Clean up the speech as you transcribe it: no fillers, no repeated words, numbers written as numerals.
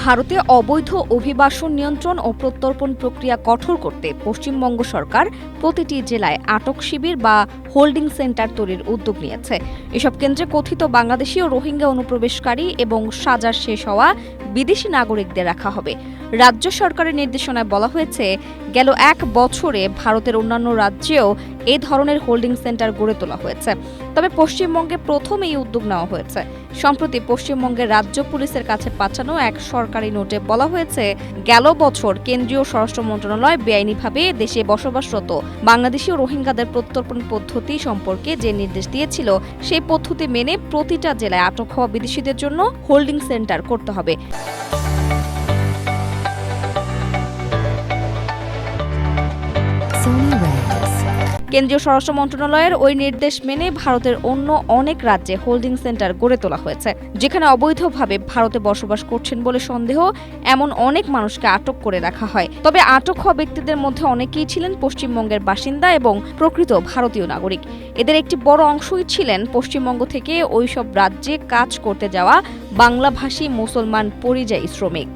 ভারতে অবৈধ অভিবাসন নিয়ন্ত্রণ ও প্রত্যর্পণ প্রক্রিয়া কঠোর করতে পশ্চিমবঙ্গ সরকার প্রতিটি জেলায় আটক শিবির বা হোল্ডিং সেন্টার তৈরির উদ্যোগ নিয়েছে। এসব কেন্দ্রে কথিত বাংলাদেশি ও রোহিঙ্গা অনুপ্রবেশকারী এবং সাজা শেষ হওয়া বিদেশি নাগরিকদের রাখা হবে। রাজ্য সরকারের নির্দেশনায় বলা হয়েছে, গেল 1 বছরে ভারতের অন্যান্য রাজ্যেও এ ধরনের হোল্ডিং সেন্টার গড়ে তোলা হয়েছে। তবে পশ্চিমবঙ্গে প্রথম এই উদ্যোগ নেওয়া হয়েছে। সম্প্রতি পশ্চিমবঙ্গের রাজ্য পুলিশের কাছে পাঠানো এক সরকারি নোটে বলা হয়েছে, গেল বছর কেন্দ্রীয় স্বরাষ্ট্র মন্ত্রণালয় বেআইনিভাবে দেশে বসবাসরত বাংলাদেশি ও রোহিঙ্গাদের প্রত্যর্পণ পদ্ধতি সম্পর্কে যে নির্দেশ দিয়েছিল, সেই পদ্ধতি মেনে প্রতিটা জেলায় আটক হওয়া বিদেশিদের জন্য হোল্ডিং সেন্টার করতে হবে। কেন্দ্রীয় স্বরাষ্ট্র মন্ত্রণালয়ের ওই নির্দেশ মেনে ভারতের অন্য অনেক রাজ্যে হোল্ডিং সেন্টার গড়ে তোলা হয়েছে, যেখানে অবৈধভাবে ভারতে বসবাস করছেন বলে সন্দেহ এমন অনেক মানুষকে আটক করে রাখা হয়। তবে আটক হওয়া ব্যক্তিদের মধ্যে অনেকেই ছিলেন পশ্চিমবঙ্গের বাসিন্দা এবং প্রকৃত ভারতীয় নাগরিক। এদের একটি বড় অংশই ছিলেন পশ্চিমবঙ্গ থেকে ওইসব রাজ্যে কাজ করতে যাওয়া বাংলাভাষী মুসলমান পরিযায়ী শ্রমিক।